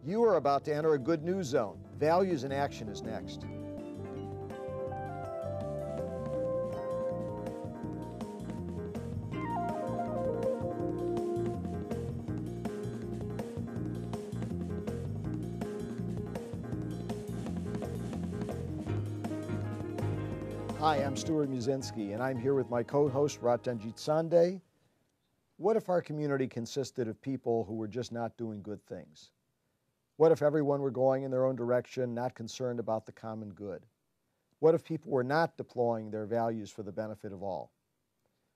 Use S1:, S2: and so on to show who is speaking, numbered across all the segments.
S1: You are about to enter a good news zone. Values in Action is next. Hi, I'm Stuart Musinski, and I'm here with my co-host Ratanjit Sande. What if our community consisted of people who were just not doing good things? What if everyone were going in their own direction, not concerned about the common good? What if people were not deploying their values for the benefit of all?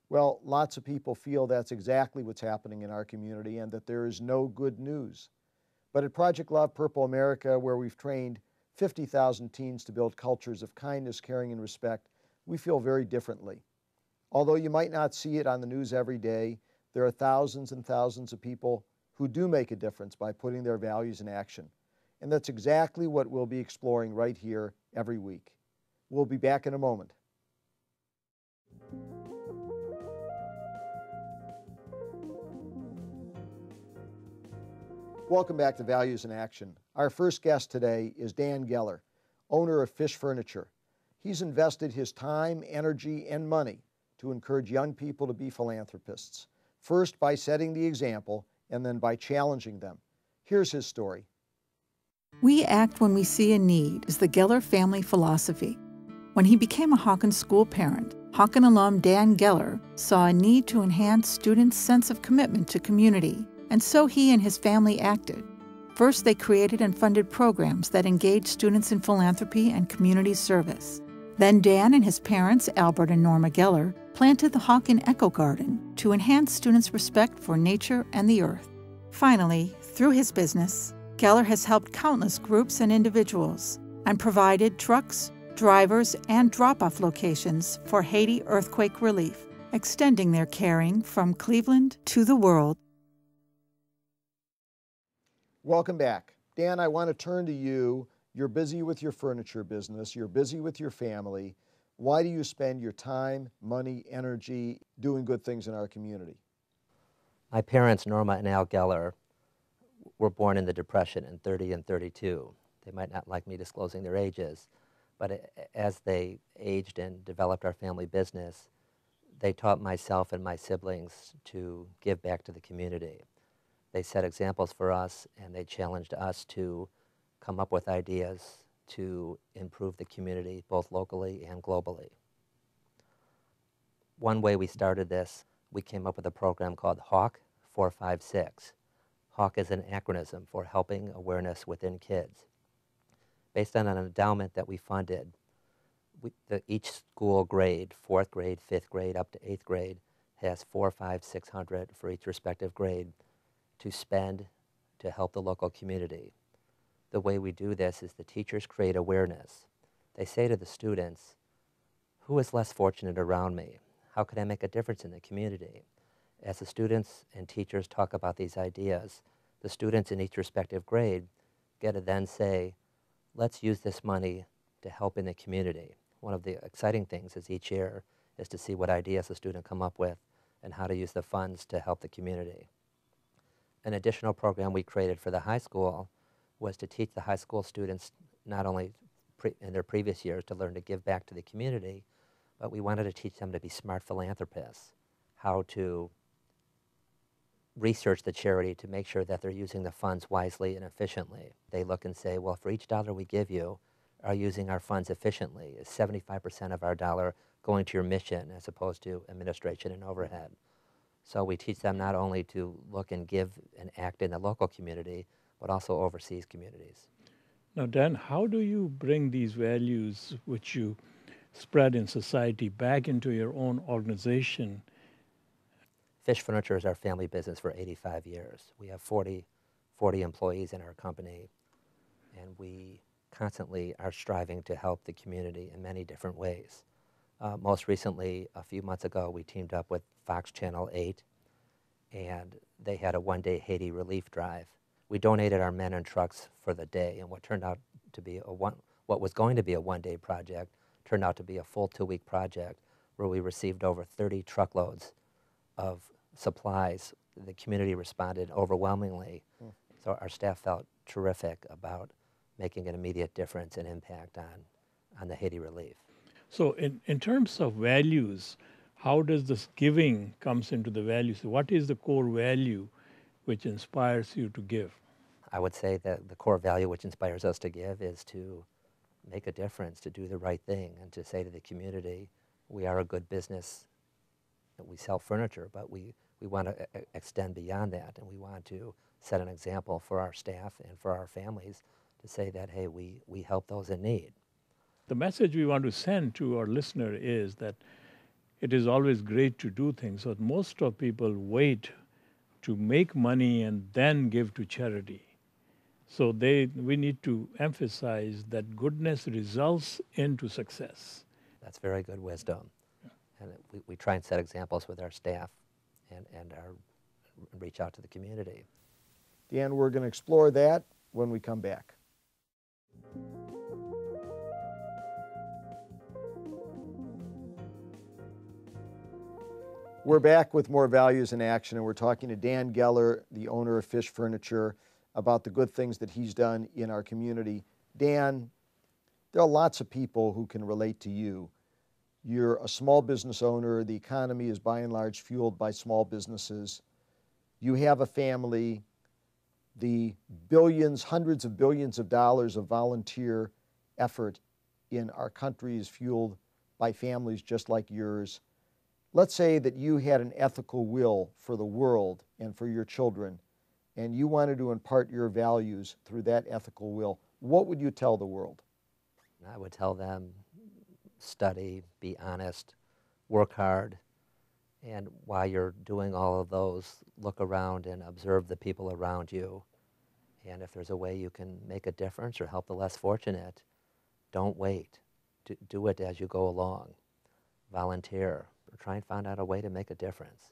S1: Well, lots of people feel that's exactly what's happening in our community and that there is no good news. But at Project Love Purple America, where we've trained 50,000 teens to build cultures of kindness, caring, and respect, we feel very differently. Although you might not see it on the news every day, there are thousands and thousands of people who do make a difference by putting their values in action. And that's exactly what we'll be exploring right here every week. We'll be back in a moment. Welcome back to Values in Action. Our first guest today is Dan Geller, owner of Fish Furniture. He's invested his time, energy, and money to encourage young people to be philanthropists, first by setting the example and then by challenging them. Here's his story.
S2: We act when we see a need is the Geller family philosophy. When he became a Hawkins school parent, Hawkins alum Dan Geller saw a need to enhance students' sense of commitment to community, and so he and his family acted. First, they created and funded programs that engaged students in philanthropy and community service. Then Dan and his parents, Albert and Norma Geller, planted the Hawkins Echo Garden to enhance students' respect for nature and the earth. Finally, through his business, Geller has helped countless groups and individuals and provided trucks, drivers, and drop-off locations for Haiti earthquake relief, extending their caring from Cleveland to the world.
S1: Welcome back. Dan, I want to turn to you. You're busy with your furniture business. You're busy with your family. Why do you spend your time, money, energy doing good things in our community?
S3: My parents, Norma and Al Geller, were born in the Depression in 30 and 32. They might not like me disclosing their ages, but as they aged and developed our family business, they taught myself and my siblings to give back to the community. They set examples for us, and they challenged us to come up with ideas to improve the community, both locally and globally. One way we started this, we came up with a program called HAWK 456. HAWK is an acronym for Helping Awareness Within Kids. Based on an endowment that we funded, each school grade, 4th grade, 5th grade, up to 8th grade, has 400, 500, 600 for each respective grade to spend to help the local community. The way we do this is the teachers create awareness. They say to the students, who is less fortunate around me? How can I make a difference in the community? As the students and teachers talk about these ideas, the students in each respective grade get to then say, let's use this money to help in the community. One of the exciting things is each year is to see what ideas the student come up with and how to use the funds to help the community. An additional program we created for the high school was to teach the high school students not only in their previous years to learn to give back to the community, but we wanted to teach them to be smart philanthropists, how to research the charity to make sure that they're using the funds wisely and efficiently. They look and say, well, for each dollar we give you, are using our funds efficiently? Is 75% of our dollar going to your mission as opposed to administration and overhead? So we teach them not only to look and give and act in the local community, but also overseas communities.
S4: Now, Dan, how do you bring these values which you spread in society back into your own organization?
S3: Fish Furniture is our family business for 85 years. We have 40 employees in our company, and we constantly are striving to help the community in many different ways. Most recently, a few months ago, we teamed up with Fox Channel 8, and they had a one-day Haiti relief drive. We donated our men and trucks for the day, and what turned out to be what was going to be a one-day project turned out to be a full 2-week project where we received over 30 truckloads of supplies. The community responded overwhelmingly, so our staff felt terrific about making an immediate difference and impact on the Haiti relief.
S4: So in terms of values, how does this giving comes into the values? What is the core value which inspires you to give?
S3: I would say that the core value which inspires us to give is to make a difference, to do the right thing, and to say to the community, we are a good business. We sell furniture, but we want to extend beyond that, and we want to set an example for our staff and for our families to say that, hey, we help those in need.
S4: The message we want to send to our listener is that it is always great to do things, but most of people wait to make money and then give to charity. So we need to emphasize that goodness results into success.
S3: That's very good wisdom. And we try and set examples with our staff and reach out to the community.
S1: Dan, we're going to explore that when we come back. We're back with more Values in Action, and we're talking to Dan Geller, the owner of Fish Furniture, about the good things that he's done in our community. Dan, there are lots of people who can relate to you. You're a small business owner. The economy is by and large fueled by small businesses. You have a family. The billions, hundreds of billions of dollars of volunteer effort in our country is fueled by families just like yours. Let's say that you had an ethical will for the world and for your children, and you wanted to impart your values through that ethical will. What would you tell the world?
S3: I would tell them, study, be honest, work hard, and while you're doing all of those, look around and observe the people around you. And if there's a way you can make a difference or help the less fortunate, don't wait. Do it as you go along. Volunteer, or try and find out a way to make a difference.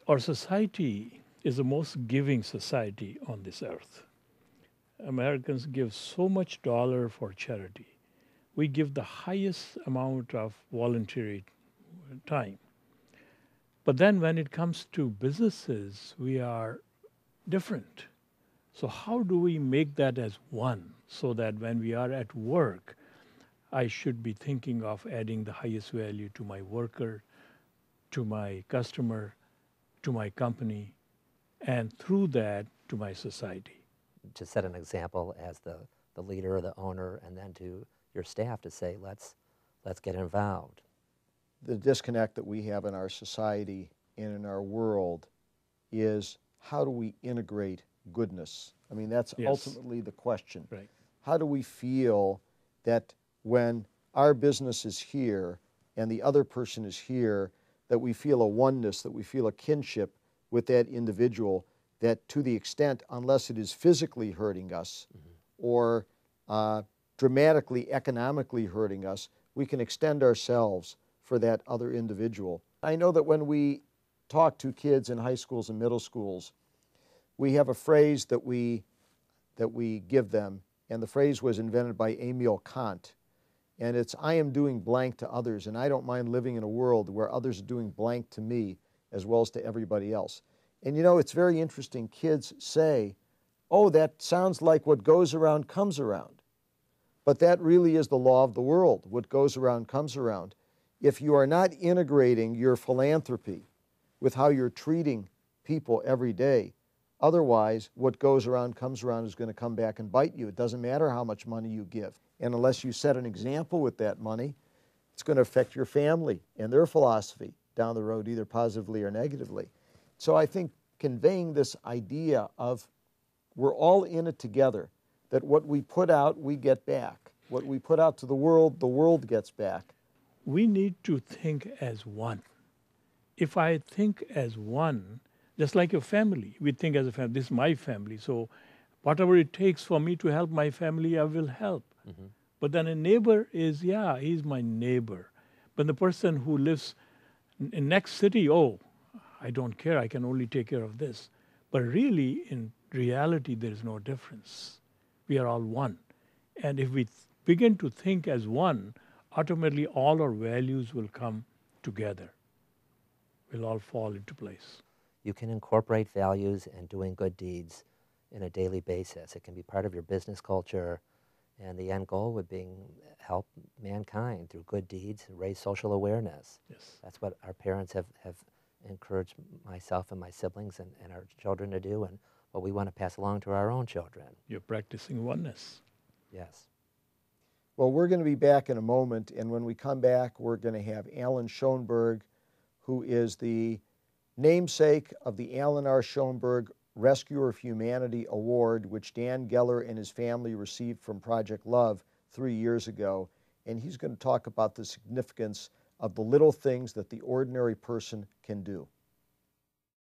S4: Our society is the most giving society on this earth. Americans give so much dollar for charity. We give the highest amount of voluntary time. But then when it comes to businesses, we are different. So how do we make that as one so that when we are at work, I should be thinking of adding the highest value to my worker, to my customer, to my company, and through that to my society.
S3: To set an example as the leader or the owner, and then to your staff to say, let's get involved.
S1: The disconnect that we have in our society and in our world is, how do we integrate goodness? I mean, that's ultimately the question.
S4: Right.
S1: How do we feel that when our business is here and the other person is here, that we feel a oneness, that we feel a kinship with that individual, that to the extent, unless it is physically hurting us or dramatically economically hurting us, we can extend ourselves for that other individual. I know that when we talk to kids in high schools and middle schools, we have a phrase that we give them, and the phrase was invented by Emil Kant, and it's, I am doing blank to others, and I don't mind living in a world where others are doing blank to me as well as to everybody else. And you know, it's very interesting. Kids say, oh, that sounds like what goes around comes around. But that really is the law of the world. What goes around comes around. If you are not integrating your philanthropy with how you're treating people every day, otherwise, what goes around comes around is going to come back and bite you. It doesn't matter how much money you give. And unless you set an example with that money, it's going to affect your family and their philosophy down the road, either positively or negatively. So I think conveying this idea of we're all in it together, that what we put out, we get back. What we put out to the world gets back.
S4: We need to think as one. If I think as one, just like your family, we think as a family, this is my family, so whatever it takes for me to help my family, I will help. But then a neighbor is, he's my neighbor. But the person who lives in next city, oh, I don't care, I can only take care of this. But really, in reality, there is no difference. We are all one. And if we begin to think as one, ultimately all our values will come together. We'll all fall into place.
S3: You can incorporate values and doing good deeds in a daily basis. It can be part of your business culture, and the end goal would be help mankind through good deeds, raise social awareness.
S4: Yes.
S3: That's what our parents have encouraged myself and my siblings and our children to do, and what we want to pass along to our own children.
S4: You're practicing oneness.
S3: Yes.
S1: Well, we're going to be back in a moment, and when we come back, we're going to have Alan Schonberg, who is the namesake of the Alan R. Schonberg Rescuer of Humanity Award, which Dan Geller and his family received from Project Love 3 years ago. And he's going to talk about the significance of the little things that the ordinary person can do.